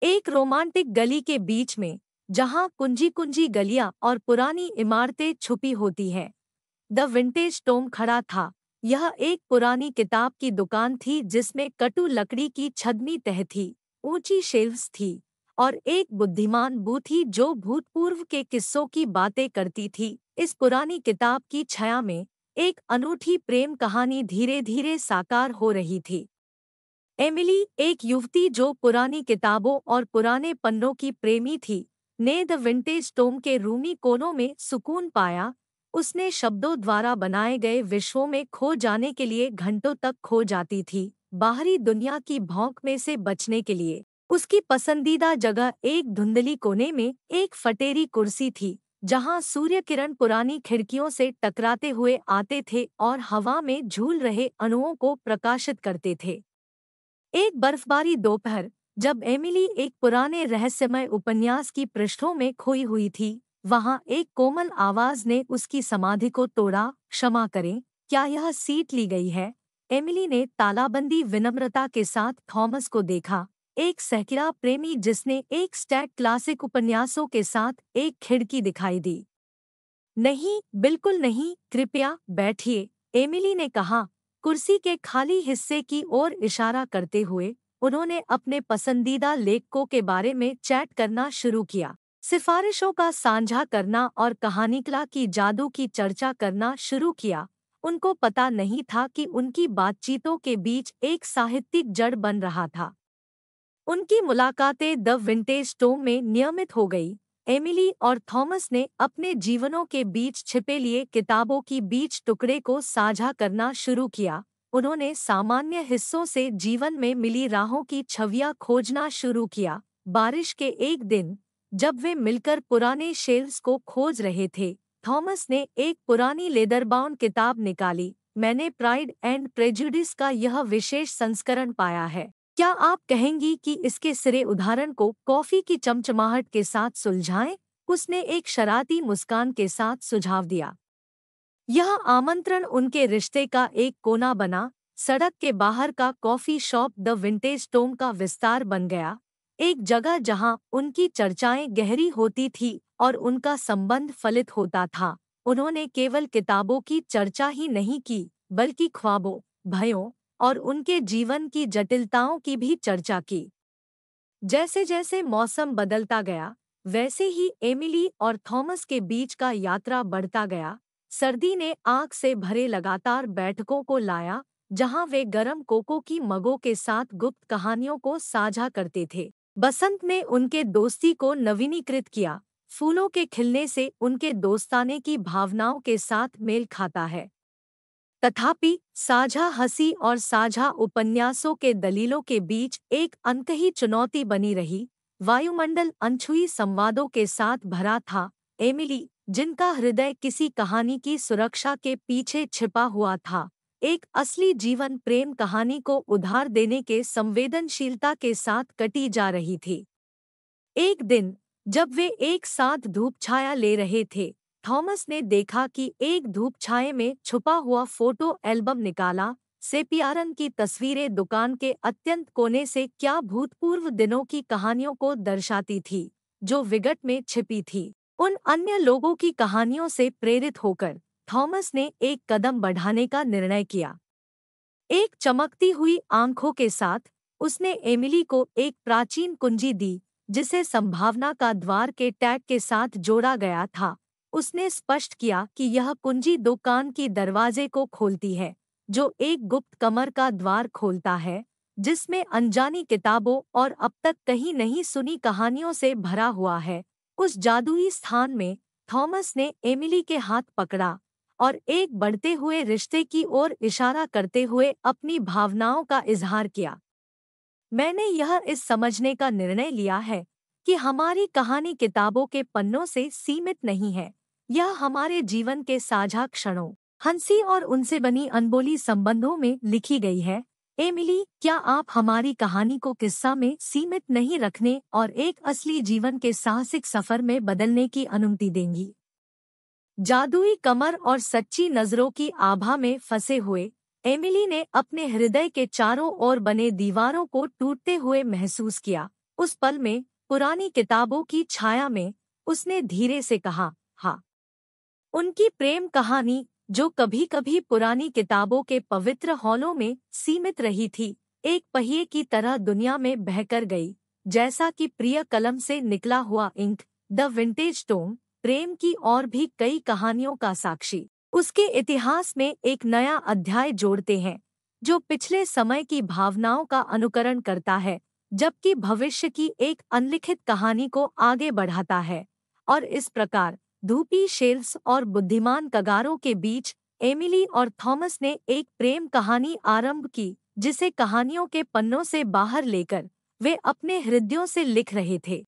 एक रोमांटिक गली के बीच में, जहां कुंजी कुंजी गलियां और पुरानी इमारतें छुपी होती हैं, द विंटेज टोम खड़ा था। यह एक पुरानी किताब की दुकान थी जिसमें कटु लकड़ी की छदनी तह थी, ऊंची शेल्व्स थी और एक बुद्धिमान बू थी जो भूतपूर्व के किस्सों की बातें करती थी। इस पुरानी किताब की छाया में एक अनूठी प्रेम कहानी धीरे धीरे साकार हो रही थी। एमिली, एक युवती जो पुरानी किताबों और पुराने पन्नों की प्रेमी थी, ने द विंटेज टोम के रूमी कोनों में सुकून पाया। उसने शब्दों द्वारा बनाए गए विश्वों में खो जाने के लिए घंटों तक खो जाती थी, बाहरी दुनिया की भौंक में से बचने के लिए। उसकी पसंदीदा जगह एक धुंधली कोने में एक फटेरी कुर्सी थी, जहां सूर्य किरण पुरानी खिड़कियों से टकराते हुए आते थे और हवा में झूल रहे अणुओं को प्रकाशित करते थे। एक बर्फबारी दोपहर, जब एमिली एक पुराने रहस्यमय उपन्यास की पृष्ठों में खोई हुई थी, वहां एक कोमल आवाज ने उसकी समाधि को तोड़ा। क्षमा करें, क्या यह सीट ली गई है? एमिली ने तालाबंदी विनम्रता के साथ थॉमस को देखा, एक सहकिरा प्रेमी जिसने एक स्टैक क्लासिक उपन्यासों के साथ एक खिड़की दिखाई दी। नहीं, बिल्कुल नहीं, कृपया बैठिए, एमिली ने कहा, कुर्सी के खाली हिस्से की ओर इशारा करते हुए। उन्होंने अपने पसंदीदा लेखकों के बारे में चैट करना शुरू किया, सिफारिशों का साझा करना और कहानीकला की जादू की चर्चा करना शुरू किया। उनको पता नहीं था कि उनकी बातचीतों के बीच एक साहित्यिक जड़ बन रहा था। उनकी मुलाकातें द विंटेज टोम में नियमित हो गई। एमिली और थॉमस ने अपने जीवनों के बीच छिपे लिए किताबों की बीच टुकड़े को साझा करना शुरू किया। उन्होंने सामान्य हिस्सों से जीवन में मिली राहों की छवियां खोजना शुरू किया। बारिश के एक दिन, जब वे मिलकर पुराने शेल्व्स को खोज रहे थे, थॉमस ने एक पुरानी लेदरबाउंड किताब निकाली। मैंने प्राइड एंड प्रेजुडिस का यह विशेष संस्करण पाया है। क्या आप कहेंगी कि इसके सिरे उदाहरण को कॉफी की चमचमाहट के साथ सुलझाएं? उसने एक शरारती मुस्कान के साथ सुझाव दिया। यह आमंत्रण उनके रिश्ते का एक कोना बना। सड़क के बाहर का coffee shop the vintage tome का विस्तार बन गया, एक जगह जहां उनकी चर्चाएं गहरी होती थी और उनका संबंध फलित होता था। उन्होंने केवल किताबों की चर्चा ही नहीं की, बल्कि ख्वाबों, भयों और उनके जीवन की जटिलताओं की भी चर्चा की। जैसे जैसे मौसम बदलता गया, वैसे ही एमिली और थॉमस के बीच का यात्रा बढ़ता गया। सर्दी ने आग से भरे लगातार बैठकों को लाया, जहां वे गर्म कोको की मगों के साथ गुप्त कहानियों को साझा करते थे। बसंत ने उनके दोस्ती को नवीनीकृत किया, फूलों के खिलने से उनके दोस्ताने की भावनाओं के साथ मेल खाता है। तथापि साझा हंसी और साझा उपन्यासों के दलीलों के बीच एक अनकही चुनौती बनी रही। वायुमंडल अनछुई संवादों के साथ भरा था। एमिली, जिनका हृदय किसी कहानी की सुरक्षा के पीछे छिपा हुआ था, एक असली जीवन प्रेम कहानी को उधार देने के संवेदनशीलता के साथ कटी जा रही थी। एक दिन, जब वे एक साथ धूप छाया ले रहे थे, थॉमस ने देखा कि एक धूप छाये में छुपा हुआ फोटो एल्बम निकाला। सेपिया रंग की तस्वीरें दुकान के अत्यंत कोने से क्या भूतपूर्व दिनों की कहानियों को दर्शाती थी, जो विगत में छिपी थी। उन अन्य लोगों की कहानियों से प्रेरित होकर थॉमस ने एक कदम बढ़ाने का निर्णय किया। एक चमकती हुई आंखों के साथ, उसने एमिली को एक प्राचीन कुंजी दी, जिसे संभावना का द्वार के टैग के साथ जोड़ा गया था। उसने स्पष्ट किया कि यह कुंजी दुकान की दरवाजे को खोलती है, जो एक गुप्त कमर का द्वार खोलता है, जिसमें अनजानी किताबों और अब तक कहीं नहीं सुनी कहानियों से भरा हुआ है। उस जादुई स्थान में थॉमस ने एमिली के हाथ पकड़ा और एक बढ़ते हुए रिश्ते की ओर इशारा करते हुए अपनी भावनाओं का इजहार किया। मैंने यह इस समझने का निर्णय लिया है कि हमारी कहानी किताबों के पन्नों से सीमित नहीं है। यह हमारे जीवन के साझा क्षणों, हंसी और उनसे बनी अनबोली संबंधों में लिखी गई है। एमिली, क्या आप हमारी कहानी को किस्सा में सीमित नहीं रखने और एक असली जीवन के साहसिक सफर में बदलने की अनुमति देंगी? जादुई कमर और सच्ची नजरों की आभा में फंसे हुए एमिली ने अपने हृदय के चारों ओर बने दीवारों को टूटते हुए महसूस किया। उस पल में, पुरानी किताबों की छाया में, उसने धीरे से कहा, हाँ। उनकी प्रेम कहानी, जो कभी-कभी पुरानी किताबों के पवित्र हॉलों में सीमित रही थी, एक पहिए की तरह दुनिया में बहकर गई, जैसा कि प्रिय कलम से निकला हुआ इंक। द विंटेज टोम, प्रेम की और भी कई कहानियों का साक्षी, उसके इतिहास में एक नया अध्याय जोड़ते हैं, जो पिछले समय की भावनाओं का अनुकरण करता है, जबकि भविष्य की एक अनलिखित कहानी को आगे बढ़ाता है। और इस प्रकार, धूपी शेल्फ्स और बुद्धिमान कगारों के बीच, एमिली और थॉमस ने एक प्रेम कहानी आरंभ की, जिसे कहानियों के पन्नों से बाहर लेकर वे अपने हृदयों से लिख रहे थे।